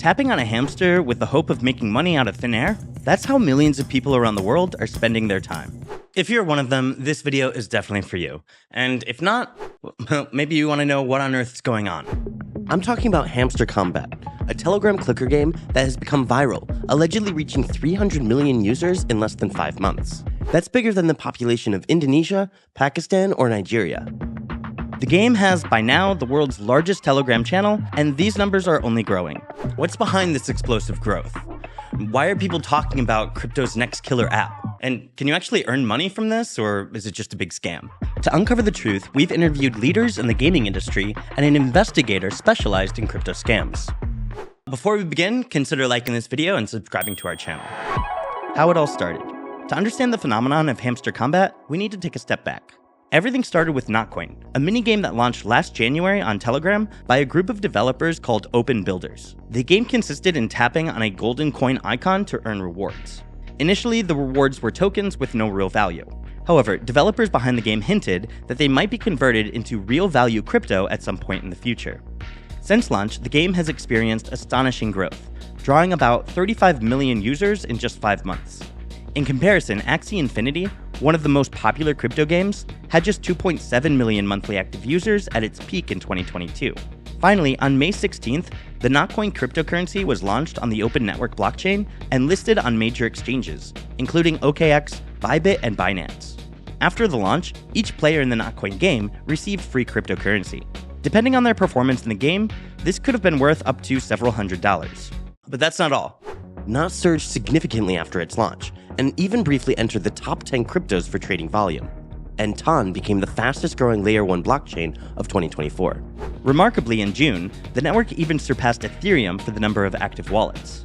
Tapping on a hamster with the hope of making money out of thin air? That's how millions of people around the world are spending their time. If you're one of them, this video is definitely for you. And if not, well, maybe you want to know what on earth is going on. I'm talking about Hamster Combat, a Telegram clicker game that has become viral, allegedly reaching 300 million users in less than 5 months. That's bigger than the population of Indonesia, Pakistan, or Nigeria. The game has, by now, the world's largest Telegram channel, and these numbers are only growing. What's behind this explosive growth? Why are people talking about crypto's next killer app? And can you actually earn money from this, or is it just a big scam? To uncover the truth, we've interviewed leaders in the gaming industry and an investigator specialized in crypto scams. Before we begin, consider liking this video and subscribing to our channel. How it all started. To understand the phenomenon of Hamster Combat, we need to take a step back. Everything started with Notcoin, a minigame that launched last January on Telegram by a group of developers called Open Builders. The game consisted in tapping on a golden coin icon to earn rewards. Initially, the rewards were tokens with no real value. However, developers behind the game hinted that they might be converted into real value crypto at some point in the future. Since launch, the game has experienced astonishing growth, drawing about 35 million users in just 5 months. In comparison, Axie Infinity, one of the most popular crypto games, had just 2.7 million monthly active users at its peak in 2022. Finally, on May 16th, the Notcoin cryptocurrency was launched on the Open Network blockchain and listed on major exchanges, including OKX, Bybit, and Binance. After the launch, each player in the Notcoin game received free cryptocurrency. Depending on their performance in the game, this could have been worth up to several $100s. But that's not all. Not surged significantly after its launch, and even briefly entered the top 10 cryptos for trading volume. And TON became the fastest growing Layer 1 blockchain of 2024. Remarkably, in June, the network even surpassed Ethereum for the number of active wallets.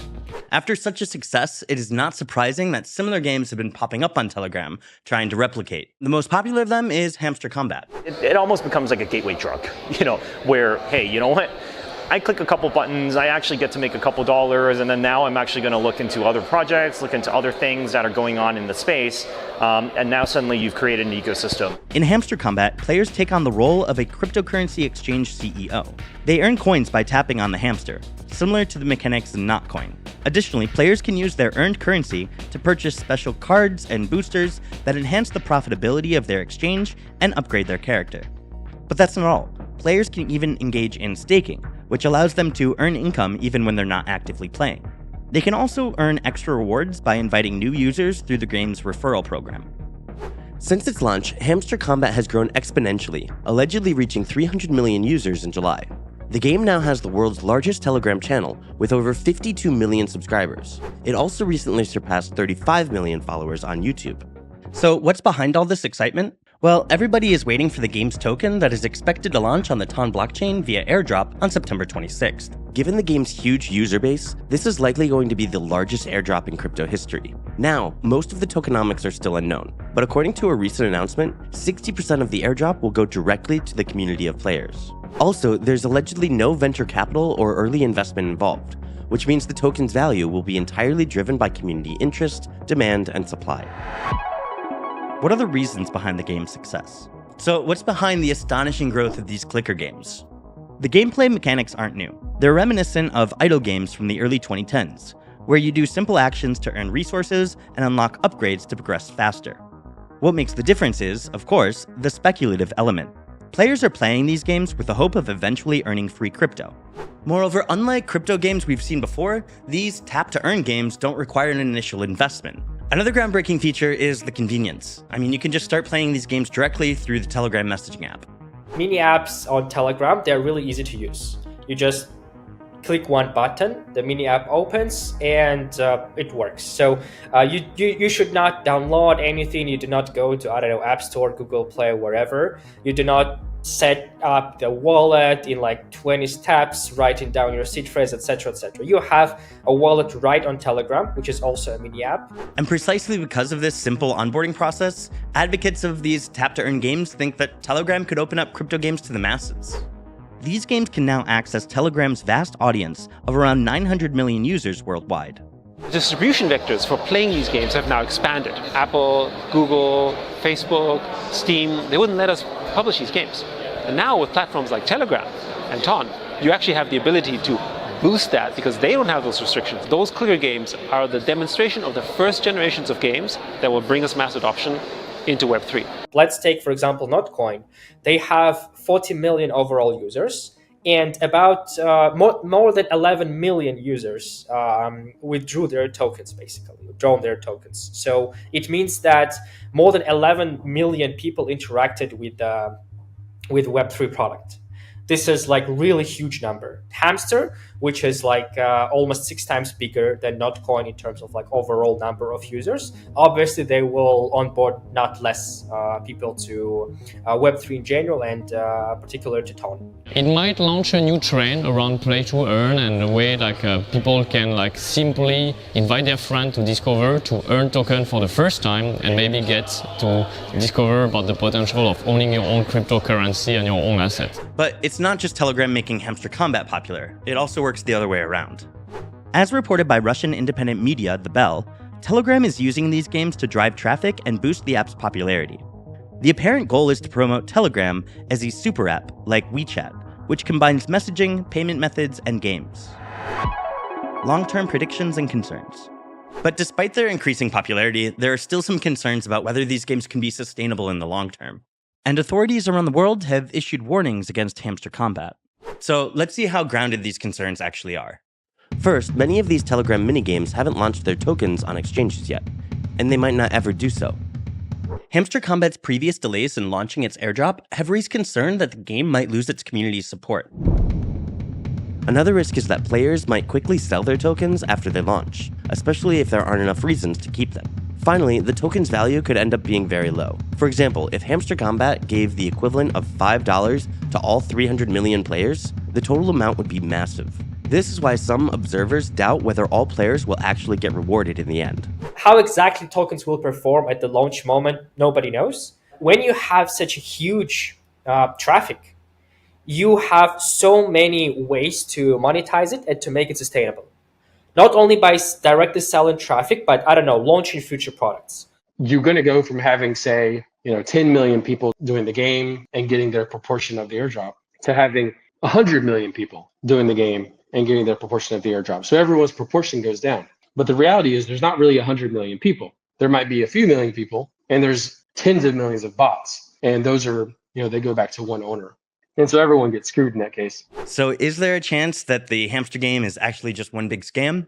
After such a success, it is not surprising that similar games have been popping up on Telegram, trying to replicate. The most popular of them is Hamster Combat. It almost becomes like a gateway drug, where, hey, you know what? I click a couple buttons, I actually get to make a couple dollars, and then now I'm actually going to look into other projects, look into other things that are going on in the space, and now suddenly you've created an ecosystem. In Hamster Combat, players take on the role of a cryptocurrency exchange CEO. They earn coins by tapping on the hamster, similar to the mechanics in Notcoin. Additionally, players can use their earned currency to purchase special cards and boosters that enhance the profitability of their exchange and upgrade their character. But that's not all. Players can even engage in staking, which allows them to earn income even when they're not actively playing. They can also earn extra rewards by inviting new users through the game's referral program. Since its launch, Hamster Combat has grown exponentially, allegedly reaching 300 million users in July. The game now has the world's largest Telegram channel, with over 52 million subscribers. It also recently surpassed 35 million followers on YouTube. So what's behind all this excitement? Well, everybody is waiting for the game's token that is expected to launch on the TON blockchain via airdrop on September 26th. Given the game's huge user base, this is likely going to be the largest airdrop in crypto history. Now, most of the tokenomics are still unknown, but according to a recent announcement, 60% of the airdrop will go directly to the community of players. Also, there's allegedly no venture capital or early investment involved, which means the token's value will be entirely driven by community interest, demand, and supply. What are the reasons behind the game's success? So what's behind the astonishing growth of these clicker games? The gameplay mechanics aren't new. They're reminiscent of idle games from the early 2010s, where you do simple actions to earn resources and unlock upgrades to progress faster. What makes the difference is, of course, the speculative element. Players are playing these games with the hope of eventually earning free crypto. Moreover, unlike crypto games we've seen before, these tap-to-earn games don't require an initial investment. Another groundbreaking feature is the convenience. You can just start playing these games directly through the Telegram messaging app. Mini apps on Telegram, they're really easy to use. You just click one button, the mini app opens, and it works. So you should not download anything. You do not go to, App Store, Google Play, wherever. You do not set up the wallet in like 20 steps, writing down your seed phrase, etc., etc. You have a wallet right on Telegram, which is also a mini app. And precisely because of this simple onboarding process, advocates of these tap-to-earn games think that Telegram could open up crypto games to the masses. These games can now access Telegram's vast audience of around 900 million users worldwide. Distribution vectors for playing these games have now expanded. Apple, Google, Facebook, Steam, they wouldn't let us publish these games. And now with platforms like Telegram and TON, you actually have the ability to boost that because they don't have those restrictions. Those clicker games are the demonstration of the first generations of games that will bring us mass adoption into Web3. Let's take, for example, Notcoin. They have 40 million overall users, and about more than 11 million users withdrew their tokens, basically, withdrawn their tokens. So it means that more than 11 million people interacted with Web3 product. This is like really huge number. Hamster, which is like almost 6 times bigger than Notcoin in terms of like overall number of users. Obviously, they will onboard not less people to Web3 in general and particular to Tone. It might launch a new trend around play to earn, and a way like people can like simply invite their friend to discover to earn token for the first time, and maybe get to discover about the potential of owning your own cryptocurrency and your own asset. But it's not just Telegram making Hamster Combat popular, it also works the other way around. As reported by Russian independent media The Bell, Telegram is using these games to drive traffic and boost the app's popularity. The apparent goal is to promote Telegram as a super app like WeChat, which combines messaging, payment methods, and games. Long-term predictions and concerns. But despite their increasing popularity, there are still some concerns about whether these games can be sustainable in the long term. And authorities around the world have issued warnings against Hamster Combat. So let's see how grounded these concerns actually are. First, many of these Telegram minigames haven't launched their tokens on exchanges yet, and they might not ever do so. Hamster Combat's previous delays in launching its airdrop have raised concern that the game might lose its community's support. Another risk is that players might quickly sell their tokens after they launch, especially if there aren't enough reasons to keep them. Finally, the token's value could end up being very low. For example, if Hamster Combat gave the equivalent of $5 to all 300 million players, the total amount would be massive. This is why some observers doubt whether all players will actually get rewarded in the end. How exactly tokens will perform at the launch moment, nobody knows. When you have such a huge traffic, you have so many ways to monetize it and to make it sustainable. Not only by directly selling traffic, but I don't know, launching future products. You're going to go from having, say, 10 million people doing the game and getting their proportion of the airdrop to having 100 million people doing the game and getting their proportion of the airdrop. So everyone's proportion goes down. But the reality is there's not really 100 million people. There might be a few million people, and there's tens of millions of bots. And those are, they go back to one owner. And so everyone gets screwed in that case. So is there a chance that the hamster game is actually just one big scam?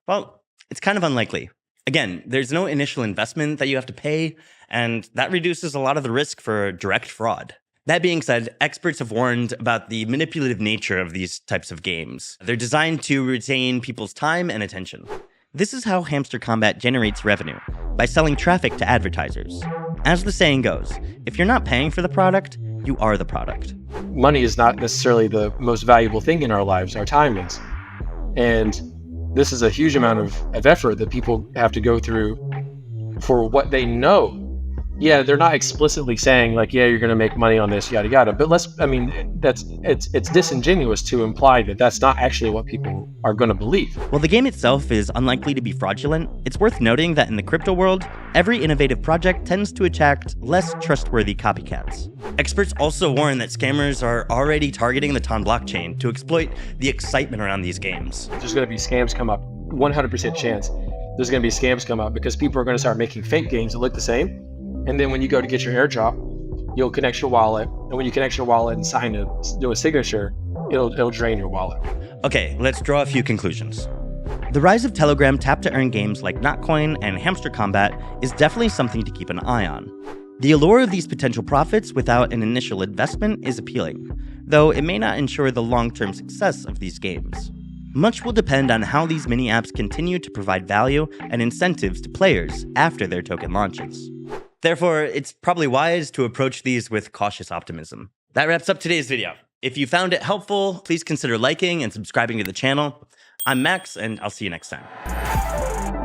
Well, it's kind of unlikely. Again, there's no initial investment that you have to pay, and that reduces a lot of the risk for direct fraud. That being said, experts have warned about the manipulative nature of these types of games. They're designed to retain people's time and attention. This is how Hamster Combat generates revenue, by selling traffic to advertisers. As the saying goes, if you're not paying for the product, you are the product. Money is not necessarily the most valuable thing in our lives, our time is. And this is a huge amount of effort that people have to go through for what they know. Yeah, they're not explicitly saying like, yeah, you're going to make money on this, yada, yada. But it's disingenuous to imply that that's not actually what people are going to believe. While the game itself is unlikely to be fraudulent, it's worth noting that in the crypto world, every innovative project tends to attract less trustworthy copycats. Experts also warn that scammers are already targeting the Ton blockchain to exploit the excitement around these games. There's going to be scams come up, 100% chance. There's going to be scams come up because people are going to start making fake games that look the same. And then when you go to get your airdrop, you'll connect your wallet. And when you connect your wallet and do a signature, it'll drain your wallet. Okay, let's draw a few conclusions. The rise of Telegram tap-to-earn games like Notcoin and Hamster Combat is definitely something to keep an eye on. The allure of these potential profits without an initial investment is appealing, though it may not ensure the long-term success of these games. Much will depend on how these mini-apps continue to provide value and incentives to players after their token launches. Therefore, it's probably wise to approach these with cautious optimism. That wraps up today's video. If you found it helpful, please consider liking and subscribing to the channel. I'm Max, and I'll see you next time.